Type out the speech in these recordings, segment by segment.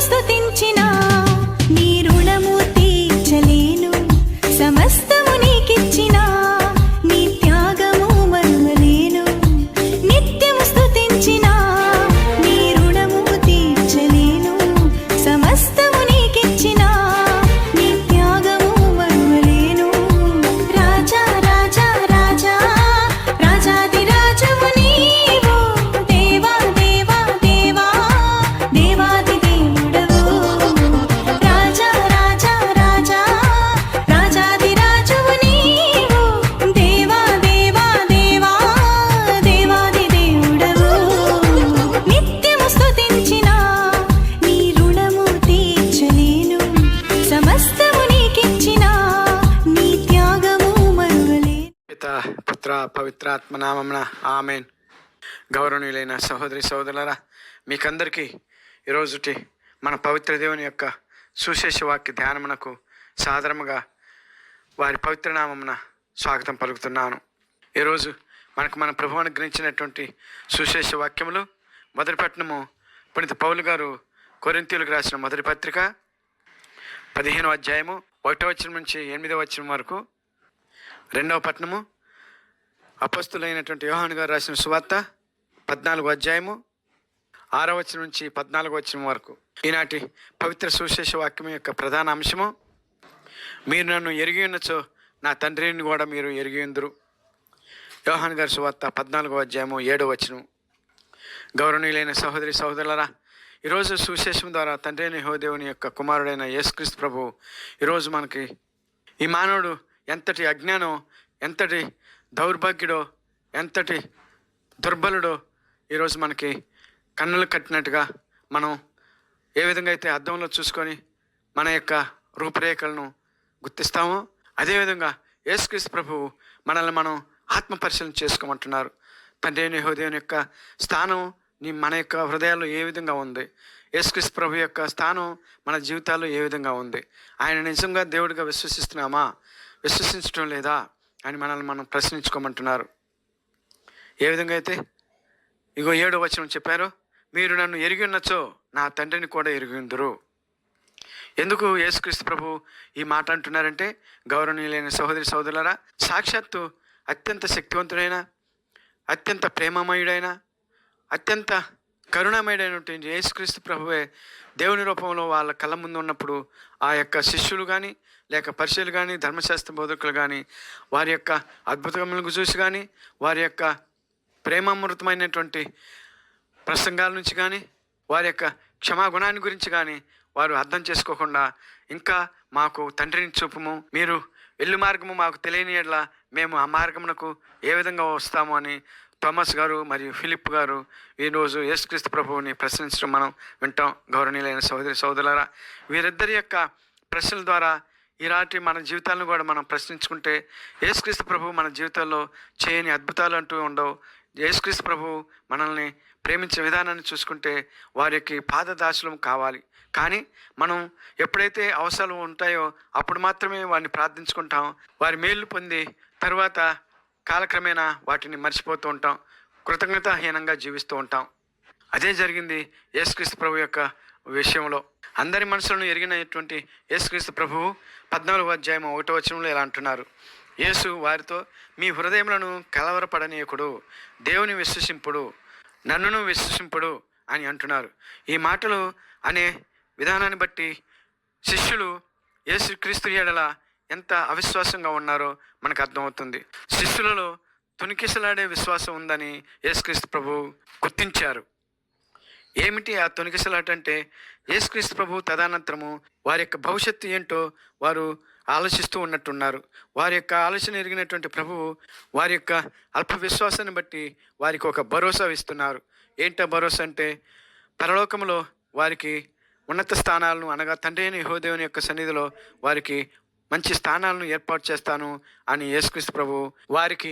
స్తుతించినా నీ రుణము తీర్చలేను. సమస్తము నీకిచ్చినా నీ త్యాగము మరువలేను. నిత్యము స్తుతించినా నీ రుణము తీర్చలేను. సమస్తము నీకిచ్చినా నీ త్యాగము మరువలేను. రాజా రాజా రాజా రాజాది రాజవు నీవు. దేవా దేవా దేవా దేవాది దేవుడవు. రాజా రాజా రాజా రాజాది రాజవు నీవు. దేవా దేవా దేవా దేవాది దేవుడవు. నిత్యము స్తుతించినా నీ రుణము తీర్చలేను. సమస్తము నీకిచ్చినా నీ త్యాగము మరువలేను. పితా పుత్ర పవిత్రాత్మ నామమున ఆమెన్. గౌరవనీయులైన సహోదరి సహోదరులారా, మీకందరికీ ఈరోజుటి మన పవిత్ర దేవుని యొక్క సుశేష వాక్య ధ్యానమునకు సాదరముగా వారి పవిత్ర నామమున స్వాగతం పలుకుతున్నాను. ఈరోజు మనకు మన ప్రభువు అనుగ్రహించినటువంటి సుశేష వాక్యములు మొదటి పట్టణము పునీత పౌలు గారు కొరింథీయులకు రాసిన మొదటి పత్రిక 15వ అధ్యాయము 1వ వచనం నుంచి 8వ వచనం వరకు. రెండవ పట్టణము అపొస్తలుడైనటువంటి యోహాను గారు రాసిన సువార్త 14వ అధ్యాయము 6వ వచనం నుంచి 14వ వచనం వరకు. ఈనాటి పవిత్ర సుశేష వాక్యం యొక్క ప్రధాన అంశము, మీరు నన్ను ఎరిగి ఉన్నచో నా తండ్రిని కూడా మీరు ఎరిగి ఉందురు. యోహాను గారి సువార్త 14వ అధ్యాయము 7వ వచనం. గౌరవనీయులైన సహోదరి సహోదరులారా, ఈరోజు సుశేషం ద్వారా తండ్రి అయిన యెహోవా దేవుని యొక్క కుమారుడైన యేసుక్రీస్తు ప్రభువు ఈరోజు మనకి ఈ మానవుడు ఎంతటి అజ్ఞానం, ఎంతటి దౌర్భాగ్యుడో, ఎంతటి దుర్బలుడో ఈరోజు మనకి కన్నులు కట్టినట్టుగా మనం ఏ విధంగా అయితే అద్దంలో చూసుకొని మన యొక్క రూపురేఖలను గుర్తిస్తామో, అదేవిధంగా యేసుక్రీస్తు ప్రభువు మనల్ని మనం ఆత్మ పరిశీలన చేసుకోమంటున్నారు. తండ్రి అయిన యెహోవా దేవుని యొక్క స్థానం మన యొక్క హృదయాల్లో ఏ విధంగా ఉంది, యేసుక్రీస్తు ప్రభు యొక్క స్థానం మన జీవితాల్లో ఏ విధంగా ఉంది, ఆయన నిజంగా దేవుడిగా విశ్వసిస్తున్నామా, విశ్వసించడం లేదా అని మనల్ని మనం ప్రశ్నించుకోమంటున్నారు. ఏ విధంగా అయితే ఇగో 7వ వచనం చెప్పారో, మీరు నన్ను ఎరిగి ఉన్నచో నా తండ్రిని కూడా ఎరిగి ఉందురు. ఎందుకు యేసుక్రీస్తు ప్రభు ఈ మాట అంటున్నారంటే, గౌరవనీయులైన సహోదరి సహోదరులారా, సాక్షాత్తు అత్యంత శక్తివంతుడైన, అత్యంత ప్రేమమయుడైన, అత్యంత కరుణామయుడైనటువంటి యేసుక్రీస్తు ప్రభువే దేవుని రూపంలో వాళ్ళ కళ్ళ ముందు ఉన్నప్పుడు ఆ యొక్క శిష్యులు కానీ, లేక పరిచయులు కానీ, ధర్మశాస్త్ర బోధకులు కానీ వారి యొక్క అద్భుతములను చూసి కానీ, వారి యొక్క ప్రేమామృతమైనటువంటి ప్రసంగాల నుంచి కానీ, వారి యొక్క క్షమాగుణాన్ని గురించి కానీ వారు అర్థం చేసుకోకుండా, ఇంకా మాకు తండ్రిని చూపుము, మీరు వెళ్ళు మార్గము మాకు తెలియని యెడల మేము ఆ మార్గమునకు ఏ విధంగా వస్తాము అని థామస్ గారు మరియు ఫిలిప్ గారు ఈరోజు యేసుక్రీస్తు ప్రభువుని ప్రశ్నించడం మనం వింటాం. గౌరవనీయులైన సహోదరి సహోదరులారా, వీరిద్దరి యొక్క ప్రశ్నల ద్వారా ఈనాటి మన జీవితాలను కూడా మనం ప్రశ్నించుకుంటే, యేసుక్రీస్తు ప్రభువు మన జీవితాల్లో చేయని అద్భుతాలు అంటూ ఉండవు. యేసుక్రీస్తు ప్రభువు మనల్ని ప్రేమించే విధానాన్ని చూసుకుంటే వారికి పాదదాసులం కావాలి. కానీ మనం ఎప్పుడైతే అవసరాలు ఉంటాయో అప్పుడు మాత్రమే వారిని ప్రార్థించుకుంటాం. వారి మేలు పొంది తరువాత కాలక్రమేణా వాటిని మర్చిపోతూ ఉంటాం, కృతజ్ఞతాహీనంగా జీవిస్తూ ఉంటాం. అదే జరిగింది యేసుక్రీస్తు ప్రభు యొక్క విషయంలో. అందరి మనసులను ఎరిగినటువంటి యేసుక్రీస్తు ప్రభువు 14వ అధ్యాయం 1వ వచనంలో ఇలా అంటున్నారు, యేసు వారితో, మీ హృదయములను కలవరపడనీయకుడు, దేవుని విశ్వసింపుడు, నన్నును విశ్వసింపుడు అని అంటున్నారు. ఈ మాటలు అనే విధానాన్ని బట్టి శిష్యులు యేసుక్రీస్తు యెడల ఎంత అవిశ్వాసంగా ఉన్నారో మనకు అర్థమవుతుంది. శిష్యులలో తొణికిసలాడే విశ్వాసం ఉందని యేసుక్రీస్తు ప్రభు గుర్తించారు. ఏమిటి ఆ తొణికిసలాట అంటే, యేసుక్రీస్తు ప్రభు తదనంతరము వారి యొక్క భవిష్యత్తు ఏంటో వారు ఆలోచిస్తూ ఉన్నట్టున్నారు. వారి యొక్క ఆలోచన ఎరిగినటువంటి ప్రభువు వారి యొక్క అల్ప విశ్వాసాన్ని బట్టి వారికి ఒక భరోసా ఇస్తున్నారు. ఏంటో భరోసా అంటే, పరలోకములో వారికి ఉన్నత స్థానాలను, అనగా తండ్రి అయిన యెహోవా దేవుని యొక్క సన్నిధిలో వారికి మంచి స్థానాలను ఏర్పాటు చేస్తాను అని యేసుక్రీస్తు ప్రభు వారికి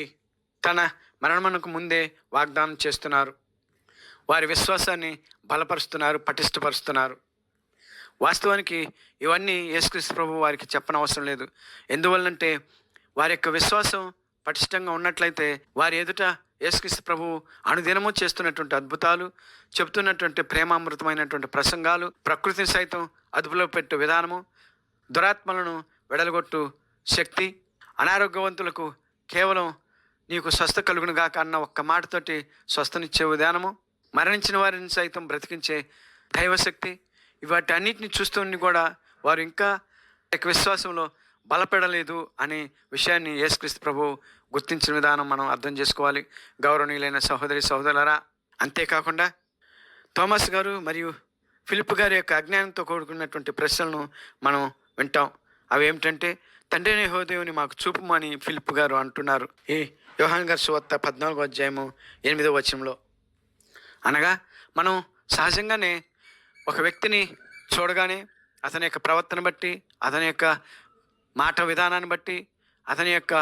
తన మరణమునకు ముందే వాగ్దానం చేస్తున్నారు. వారి విశ్వాసాన్ని బలపరుస్తున్నారు, పటిష్టపరుస్తున్నారు. వాస్తవానికి ఇవన్నీ యేసుక్రీస్తు ప్రభు వారికి చెప్పనవసరం లేదు. ఎందువల్లంటే వారి యొక్క విశ్వాసం పటిష్టంగా ఉన్నట్లయితే వారి ఎదుట యేసుక్రీస్తు ప్రభువు అనుదినము చేస్తున్నటువంటి అద్భుతాలు, చెబుతున్నటువంటి ప్రేమామృతమైనటువంటి ప్రసంగాలు, ప్రకృతిని సైతం అదుపులో పెట్టే విధానము, దురాత్మలను వెడలగొట్టు శక్తి, అనారోగ్యవంతులకు కేవలం నీకు స్వస్థ కలుగును గాక అన్న ఒక్క మాటతోటి స్వస్థనిచ్చే విధానము, మరణించిన వారిని సైతం బ్రతికించే దైవశక్తి, వాటి అన్నిటిని చూస్తూని కూడా వారు ఇంకా విశ్వాసంలో బలపడలేదు అనే విషయాన్ని యేసుక్రీస్తు ప్రభువు గుర్తించిన విధానం మనం అర్థం చేసుకోవాలి. గౌరవనీయులైన సహోదరి సహోదరులారా, అంతేకాకుండా థోమస్ గారు మరియు ఫిలిప్ గారి యొక్క అజ్ఞానంతో కూడుకున్నటువంటి ప్రశ్నలను మనం వింటాం. అవి ఏమిటంటే, తండ్రి అయిన యెహోవాదేవుని మాకు చూపుము అని ఫిలిప్ గారు అంటున్నారు ఈ యోహాను గారి సువార్త 14వ అధ్యాయము 8వ వచనంలో. అనగా మనం సహజంగానే ఒక వ్యక్తిని చూడగానే అతని యొక్క ప్రవర్తన బట్టి, అతని యొక్క మాట విధానాన్ని బట్టి, అతని యొక్క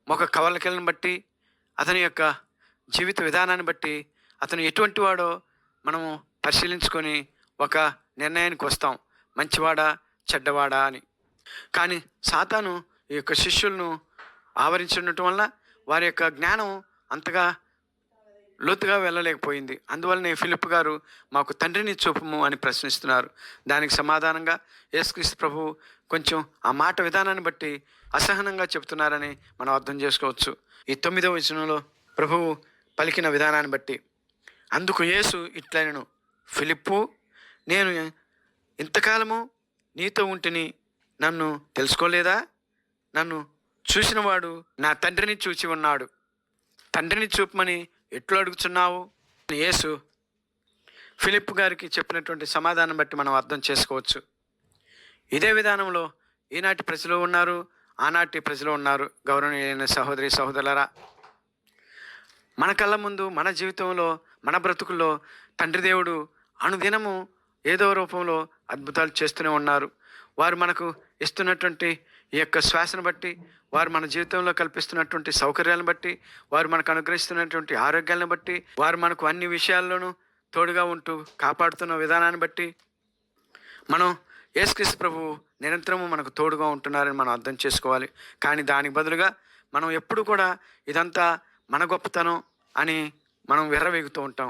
ముఖ కవలికలను బట్టి, అతని యొక్క జీవిత విధానాన్ని బట్టి అతను ఎటువంటి వాడో మనము పరిశీలించుకొని ఒక నిర్ణయానికి వస్తాం, మంచివాడా చెడ్డవాడా అని. కానీ సాతాను ఈ యొక్క శిష్యులను ఆవరించుండటం వల్ల వారి యొక్క జ్ఞానం అంతగా లోతుగా వెళ్ళలేకపోయింది. అందువల్లనే ఫిలిప్ గారు మాకు తండ్రిని చూపుము అని ప్రశ్నిస్తున్నారు. దానికి సమాధానంగా యేసుక్రీస్తు ప్రభువు కొంచెం ఆ మాట విధానాన్ని బట్టి అసహనంగా చెప్తున్నారని మనం అర్థం చేసుకోవచ్చు. ఈ 9వ వచనంలో ప్రభువు పలికిన విధానాన్ని బట్టి, అందుకు యేసు ఇట్లనెను, ఫిలిప్పు, నేను ఇంతకాలము నీతో ఉంటిని, నన్ను తెలుసుకోలేదా? నన్ను చూసినవాడు నా తండ్రిని చూచి ఉన్నాడు. తండ్రిని చూపమని ఎట్లు అడుగుతున్నావు? యేసు ఫిలిప్ గారికి చెప్పినటువంటి సమాధానం బట్టి మనం అర్థం చేసుకోవచ్చు. ఇదే విధానంలో ఈనాటి ప్రజలు ఉన్నారు, ఆనాటి ప్రజలు ఉన్నారు. గౌరవనీయులైన సహోదరి సహోదరులారా, మన కళ్ళ ముందు, మన జీవితంలో, మన బ్రతుకుల్లో తండ్రి దేవుడు అనుదినము ఏదో రూపంలో అద్భుతాలు చేస్తూనే ఉన్నారు. వారు మనకు ఇస్తున్నటువంటి ఈ యొక్క శ్వాసను బట్టి, వారు మన జీవితంలో కల్పిస్తున్నటువంటి సౌకర్యాలను బట్టి, వారు మనకు అనుగ్రహిస్తున్నటువంటి ఆరోగ్యాలను బట్టి, వారు మనకు అన్ని విషయాల్లోనూ తోడుగా ఉంటూ కాపాడుతున్న విధానాన్ని బట్టి మనం యేసుక్రీస్తు ప్రభువు నిరంతరము మనకు తోడుగా ఉంటున్నారని మనం అర్థం చేసుకోవాలి. కానీ దానికి బదులుగా మనం ఎప్పుడు కూడా ఇదంతా మన గొప్పతనం అని మనం విర్రవీగుతూ ఉంటాం.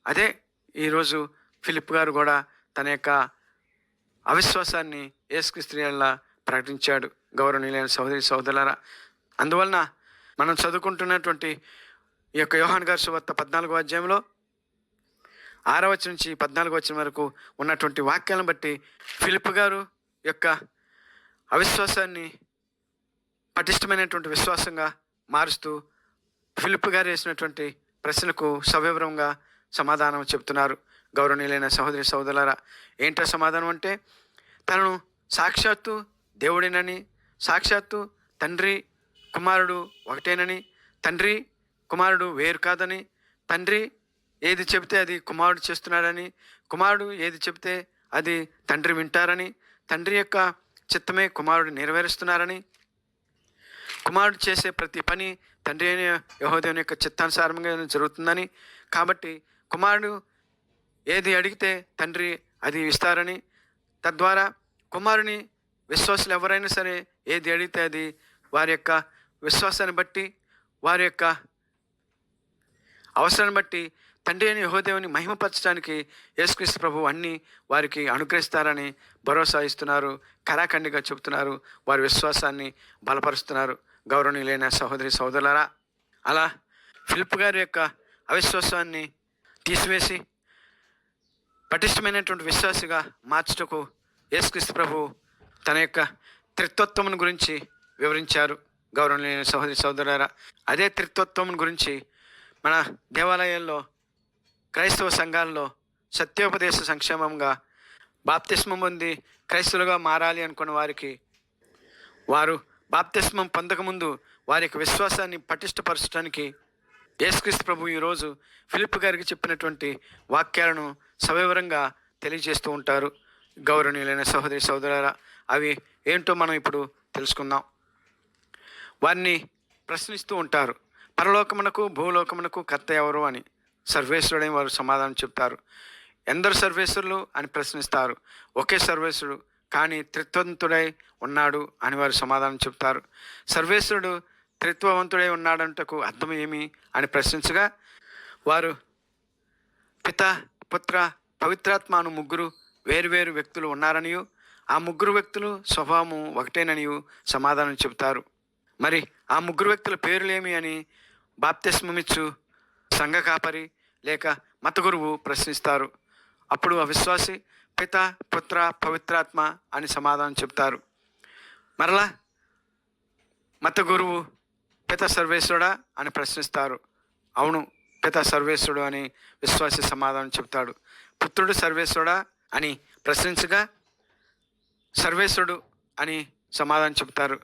అదే ఈరోజు ఫిలిప్ గారు కూడా తన యొక్క అవిశ్వాసాన్ని యేసుక్రీస్తులా ప్రకటించాడు. గౌరవనీయులైన సహోదరి సహోదరులారా, అందువలన మనం చదువుకుంటున్నటువంటి ఈ యొక్క యోహాను గారి సువార్త 14వ అధ్యాయంలో 6వ వచనం నుంచి 14వ వచనం వరకు ఉన్నటువంటి వాక్యాలను బట్టి ఫిలిప్ గారు యొక్క అవిశ్వాసాన్ని పటిష్టమైనటువంటి విశ్వాసంగా మారుస్తూ ఫిలిప్ గారు వేసినటువంటి ప్రశ్నలకు సవివరంగా సమాధానం చెప్తున్నారు. గౌరవనీయులైన సహోదరి సహోదరులారా, ఏంటో సమాధానం అంటే, తనను సాక్షాత్తు దేవుడినని, సాక్షాత్తు తండ్రి కుమారుడు ఒకటేనని, తండ్రి కుమారుడు వేరు కాదని, తండ్రి ఏది చెబితే అది కుమారుడు చేస్తున్నాడని, కుమారుడు ఏది చెబితే అది తండ్రి వింటారని, తండ్రి యొక్క చిత్తమే కుమారుడు నెరవేరుస్తున్నారని, కుమారుడు చేసే ప్రతి పని తండ్రి అయిన యెహోవాదేవుని యొక్క చిత్తానుసారంగా జరుగుతుందని, కాబట్టి కుమారుడు ఏది అడిగితే తండ్రి అది ఇస్తారని, తద్వారా కుమారుని విశ్వాసులు ఎవరైనా సరే ఏది అడిగితే అది వారి యొక్క విశ్వాసాన్ని బట్టి, వారి యొక్క అవసరాన్ని బట్టి తండ్రి అయిన యెహోవాదేవుని మహిమపరచడానికి యేసుక్రీస్తు ప్రభువు అన్నీ వారికి అనుగ్రహిస్తారని భరోసా ఇస్తున్నారు, కరాఖండిగా చెబుతున్నారు, వారి విశ్వాసాన్ని బలపరుస్తున్నారు. గౌరవనీయులైన సహోదరి సహోదరులారా, అలా ఫిలిప్ గారి యొక్క అవిశ్వాసాన్ని తీసివేసి పటిష్టమైనటువంటి విశ్వాసిగా మార్చుటకు యేసుక్రీస్తు ప్రభువు తన యొక్క త్రిత్వత్వం గురించి వివరించారు. గౌరవనీయులైన సహోదరి సహోదరులారా, అదే త్రిత్వత్వం గురించి మన దేవాలయాల్లో, క్రైస్తవ సంఘాల్లో సత్యోపదేశ సంక్షేమంగా బాప్తిస్మం పొంది క్రైస్తవులుగా మారాలి అనుకున్న వారికి, వారు బాప్తిస్మం పొందకముందు వారి యొక్క విశ్వాసాన్ని పటిష్టపరచడానికి యేసుక్రీస్తు ప్రభు ఈరోజు ఫిలిప్ గారికి చెప్పినటువంటి వాక్యాలను సవివరంగా తెలియజేస్తూ ఉంటారు. గౌరవనీయులైన సహోదరి సహోదరులారా, అవి ఏంటో మనం ఇప్పుడు తెలుసుకుందాం. వారిని ప్రశ్నిస్తూ ఉంటారు, పరలోకమునకు భూలోకమునకు కర్త ఎవరు అని. సర్వేశ్వరుడని వారు సమాధానం చెప్తారు. ఎందరు సర్వేశ్వరులు అని ప్రశ్నిస్తారు. ఒకే సర్వేశ్వరుడు, కానీ త్రిత్వంతుడై ఉన్నాడు అని వారు సమాధానం చెప్తారు. సర్వేశ్వరుడు త్రిత్వవంతుడై ఉన్నాడంటకు అర్థం ఏమి అని ప్రశ్నించగా వారు పిత, పుత్ర, పవిత్రాత్మ అను ముగ్గురు వేరువేరు వ్యక్తులు ఉన్నారనియు ఆ ముగ్గురు వ్యక్తులు స్వభావము ఒకటేననియు సమాధానం చెబుతారు. మరి ఆ ముగ్గురు వ్యక్తుల పేర్లేమి అని బాప్తిస్మమిచ్చు సంఘ కాపరి లేక మత గురువు ప్రశ్నిస్తారు. అప్పుడు అవిశ్వాసి పిత, పుత్ర, పవిత్రాత్మ అని సమాధానం చెబుతారు. మరలా మత గురువు పిత సర్వేశ్వరుడా అని ప్రశ్నిస్తారు. అవును, పిత సర్వేశ్వరుడు అని విశ్వాసి సమాధానం చెబుతాడు. పుత్రుడు సర్వేశ్వరుడా అని ప్రశ్నించగా సర్వేశ్వరుడు అని సమాధానం చెబుతారు.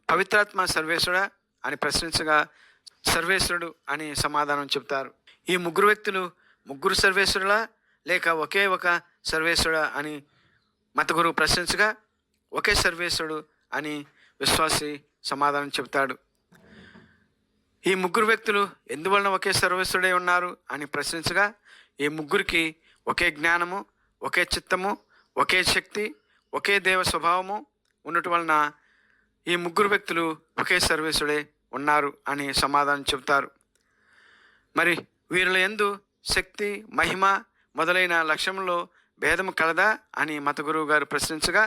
పవిత్రాత్మ సర్వేశ్వరుడా అని ప్రశ్నించగా సర్వేశ్వరుడు అని సమాధానం చెబుతారు. ఈ ముగ్గురు వ్యక్తులు ముగ్గురు సర్వేశ్వరులా లేక ఒకే ఒక సర్వేశ్వరుడా అని మత గురువు ప్రశ్నించగా ఒకే సర్వేశ్వరుడు అని విశ్వాసి సమాధానం చెబుతాడు. ఈ ముగ్గురు వ్యక్తులు ఎందువలన ఒకే సర్వేశ్వరుడై ఉన్నారు అని ప్రశ్నించగా ఈ ముగ్గురికి ఒకే జ్ఞానము, ఒకే చిత్తము, ఒకే శక్తి, ఒకే దేవ స్వభావము ఉండటం వలన ఈ ముగ్గురు వ్యక్తులు ఒకే సర్వేశ్వరుడే ఉన్నారు అని సమాధానం చెబుతారు. మరి వీరిలో యందు శక్తి, మహిమ మొదలైన లక్ష్యంలో భేదము కలదా అని మత గురువు గారు ప్రశ్నించగా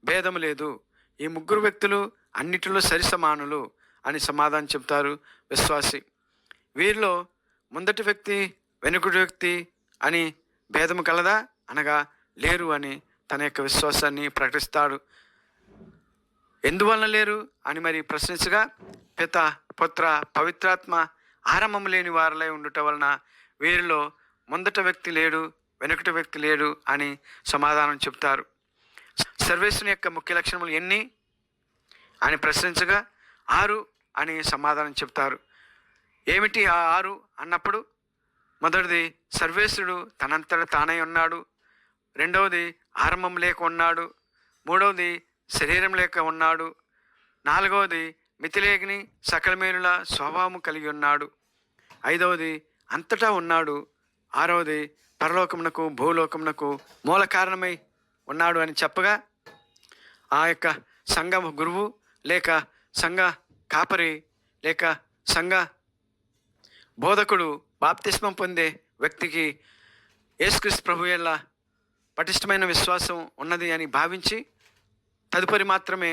భేదము లేదు, ఈ ముగ్గురు వ్యక్తులు అన్నిటిలో సరిసమానులు అని సమాధానం చెబుతారు విశ్వాసి. వీరిలో ముందటి వ్యక్తి, వెనుకటి వ్యక్తి అని భేదము కలదా అనగా లేరు అని తన యొక్క విశ్వాసాన్ని ప్రకటిస్తాడు. ఎందువలన లేరు అని మరి ప్రశ్నించగా పిత, పుత్ర, పవిత్రాత్మ ఆరంభం లేని వారిలై ఉండుట వలన వీరిలో ముందట వ్యక్తి లేడు, వెనుకటి వ్యక్తి లేడు అని సమాధానం చెబుతారు. సర్వేశ్వరుని యొక్క ముఖ్య లక్షణములు ఎన్ని అని ప్రశ్నించగా 6 అని సమాధానం చెప్తారు. ఏమిటి ఆ 6 అన్నప్పుడు మొదటిది సర్వేశ్వరుడు తనంతట తానై ఉన్నాడు, రెండవది ఆరంభం లేక ఉన్నాడు, మూడవది శరీరం లేక ఉన్నాడు, నాలుగవది మితిలేని సకల మేలుల స్వభావము కలిగి ఉన్నాడు, ఐదవది అంతటా ఉన్నాడు, ఆరవది పరలోకమునకు భూలోకమునకు మూల కారణమై ఉన్నాడు అని చెప్పగా ఆ యొక్క సంఘ గురువు లేక సంఘ కాపరి లేక సంఘ బోధకుడు బాప్తిస్మం పొందే వ్యక్తికి యేసుక్రీస్తు ప్రభు యేళ్ళ పటిష్టమైన విశ్వాసం ఉన్నది అని భావించి తదుపరి మాత్రమే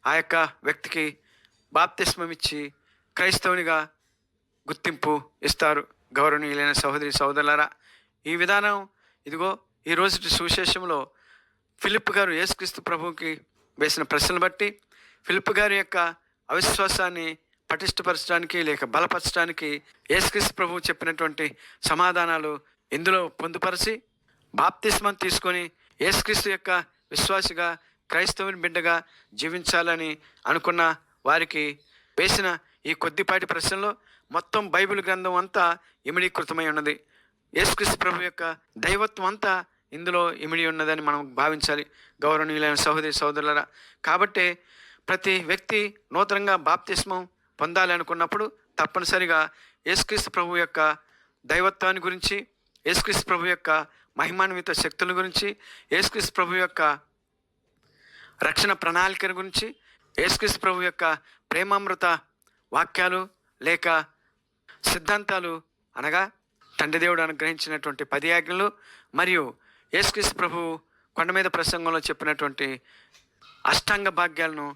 ఆ యొక్క వ్యక్తికి బాప్తిస్మం ఇచ్చి క్రైస్తవునిగా గుర్తింపు ఇస్తారు. గౌరవనీయులైన సహోదరి సహోదరులారా, ఈ విధానం ఇదిగో ఈ రోజు సువిశేషంలో ఫిలిప్ గారు యేసుక్రీస్తు ప్రభువుకి వేసిన ప్రశ్నలు బట్టి ఫిలిప్ గారి యొక్క అవిశ్వాసాన్ని పటిష్టపరచడానికి లేక బలపరచడానికి యేసుక్రీస్తు ప్రభువు చెప్పినటువంటి సమాధానాలు ఇందులో పొందుపరిచి బాప్తిస్మం తీసుకొని యేసుక్రీస్తు యొక్క విశ్వాసిగా క్రైస్తవుని బిడ్డగా జీవించాలని అనుకున్న వారికి వేసిన ఈ కొద్దిపాటి ప్రశ్నలో మొత్తం బైబిల్ గ్రంథం అంతా ఇమిడీకృతమై ఉన్నది. యేసుక్రీస్తు ప్రభు యొక్క దైవత్వం అంతా ఇందులో ఇమిడి ఉన్నదని మనం భావించాలి గౌరవనీయులైన సహోదరి సహోదరులారా. కాబట్టి ప్రతి వ్యక్తి నూతనంగా బాప్తిస్మం పొందాలి అనుకున్నప్పుడు తప్పనిసరిగా యేసుక్రీస్తు ప్రభు యొక్క దైవత్వాన్ని గురించి, యేసుక్రీస్తు ప్రభు యొక్క మహిమాన్విత శక్తుల గురించి, యేసుక్రీస్తు ప్రభు యొక్క రక్షణ ప్రణాళికల గురించి, యేసుక్రీస్తు ప్రభు యొక్క ప్రేమామృత వాక్యాలు లేక సిద్ధాంతాలు అనగా తండ్రి దేవుడు అనుగ్రహించినటువంటి 10 ఆజ్ఞలు మరియు యేసుక్రీస్తు ప్రభు కొండ మీద ప్రసంగంలో చెప్పినటువంటి అష్టాంగ భాగ్యాలను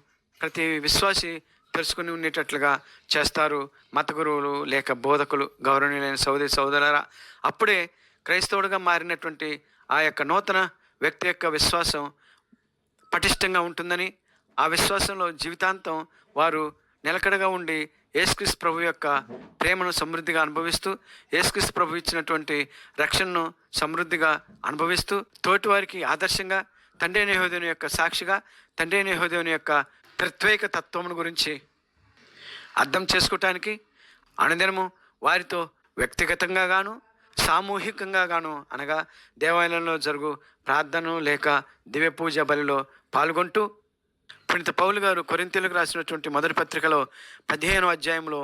ప్రతి విశ్వాసి తెలుసుకుని ఉండేటట్లుగా చేస్తారు మత గురువులు లేక బోధకులు. గౌరవనీయులైన సహోదరి సహోదరులారా, అప్పుడే క్రైస్తవుడిగా మారినటువంటి ఆ యొక్క నూతన వ్యక్తి యొక్క విశ్వాసం పటిష్టంగా ఉంటుందని, ఆ విశ్వాసంలో జీవితాంతం వారు నిలకడగా ఉండి యేసుక్రీస్తు ప్రభు యొక్క ప్రేమను సమృద్ధిగా అనుభవిస్తూ, యేసుక్రీస్తు ప్రభు ఇచ్చినటువంటి రక్షణను సమృద్ధిగా అనుభవిస్తూ, తోటివారికి ఆదర్శంగా, తండ్రి అయిన యెహోవా యొక్క సాక్షిగా, తండ్రి అయిన యెహోవా యొక్క త్రిత్వైక తత్వమును గురించి అర్థం చేసుకోవటానికి అనుదినము వారితో వ్యక్తిగతంగా గాను సామూహికంగా గాను అనగా దేవాలయంలో జరుగు ప్రార్థన లేక దివ్య పూజ బలిలో పాల్గొంటూ పునీత పౌలు గారు కొరింథీయులకు రాసినటువంటి మొదటి పత్రికలో 15వ అధ్యాయంలో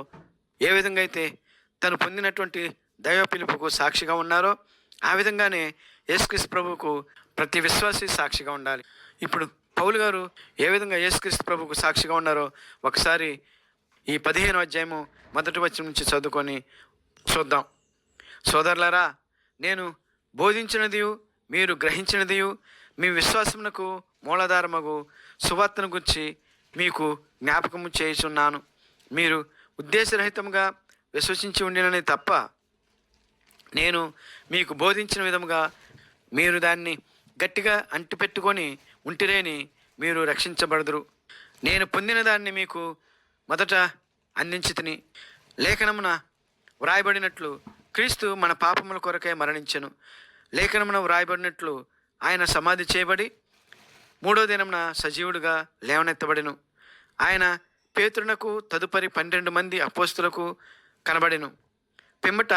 ఏ విధంగా అయితే తను పొందినటువంటి దైవ పిలుపుకు సాక్షిగా ఉన్నారో ఆ విధంగానే యేసుక్రీస్తు ప్రభువుకు ప్రతి విశ్వాసి సాక్షిగా ఉండాలి. ఇప్పుడు పౌలు గారు ఏ విధంగా యేసుక్రీస్తు ప్రభువుకు సాక్షిగా ఉన్నారో ఒకసారి ఈ 15వ అధ్యాయము మొదటి వచనం నుంచి చదువుకొని చూద్దాం. సోదరులారా, నేను బోధించినదియు మీరు గ్రహించినదియు మీ విశ్వాసమునకు మూలాధారమగు సువార్తను గురించి మీకు జ్ఞాపకము చేయుచున్నాను. మీరు ఉద్దేశరహితంగా విశ్వసించి ఉండినని తప్ప నేను మీకు బోధించిన విధముగా మీరు దాన్ని గట్టిగా అంటిపెట్టుకొని ఉంటిరేని మీరు రక్షించబడదురు. నేను పొందిన దాన్ని మీకు మొదట అందించితిని. లేఖనమున వ్రాయబడినట్లు క్రీస్తు మన పాపముల కొరకే మరణించెను. లేఖనమున వ్రాయబడినట్లు ఆయన సమాధి చేయబడి 3వ దినమున సజీవుడుగా లేవనెత్తబడెను. ఆయన పేతురునకు తదుపరి 12 మంది అపోస్తులకు కనబడెను. పిమ్మట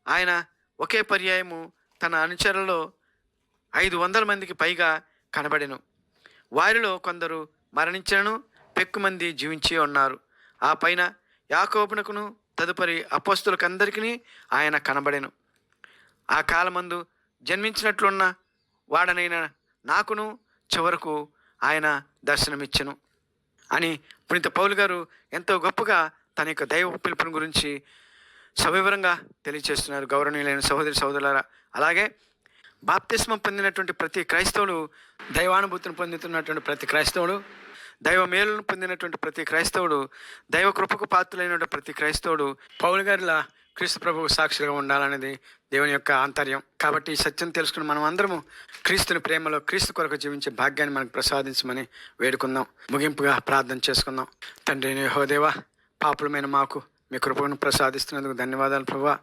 ఆయన ఒకే పర్యాయము తన అనుచరులలో 500 మందికి పైగా కనబడెను. వారిలో కొందరు మరణించినను పెక్కుమంది జీవించి ఉన్నారు. ఆ పైన యాకోబునకును తదుపరి అపోస్తులకందరికీ ఆయన కనబడెను. ఆ కాలమందు జన్మించినట్లున్న వాడనైన నాకును చివరకు ఆయన దర్శనమిచ్చెను అని పునీత పౌలు గారు ఎంతో గొప్పగా తన యొక్క దైవ పిలుపుని గురించి సవివరంగా తెలియజేస్తున్నారు. గౌరవనీయులైన సహోదరులారా, అలాగే బాప్తిస్మం పొందినటువంటి ప్రతి క్రైస్తవుడు, దైవానుభూతిని పొందుతున్నటువంటి ప్రతి క్రైస్తవుడు, దైవ మేలును పొందినటువంటి ప్రతి క్రైస్తవుడు, దైవ కృపకు పాత్రులైనటువంటి ప్రతి క్రైస్తవుడు పౌలు గారిలా క్రీస్తు ప్రభువు సాక్షిగా ఉండాలనేది దేవుని యొక్క ఆంతర్యం. కాబట్టి ఈ సత్యం తెలుసుకుని మనం అందరము క్రీస్తుని ప్రేమలో క్రీస్తు కొరకు జీవించే భాగ్యాన్ని మనకు ప్రసాదించమని వేడుకుందాం. ముగింపుగా ప్రార్థన చేసుకుందాం. తండ్రి యెహోవా, పాపులమైన మాకు మీ కృపను ప్రసాదిస్తున్నందుకు ధన్యవాదాలు ప్రభువా.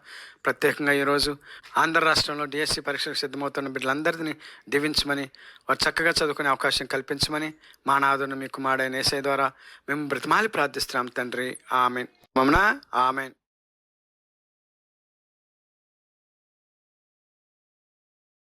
ప్రత్యేకంగా ఈరోజు ఆంధ్ర రాష్ట్రంలో డిఎస్సి పరీక్షలకు సిద్ధమవుతున్న బిడ్డలందరినీ దీవించమని, వారు చక్కగా చదువుకునే అవకాశం కల్పించమని మా నాదుని మీ కుమారుడైన యేసయ్య ద్వారా మేము బ్రతిమాలి ప్రార్థిస్తున్నాం తండ్రి. ఆమెన్. ఆమెన్.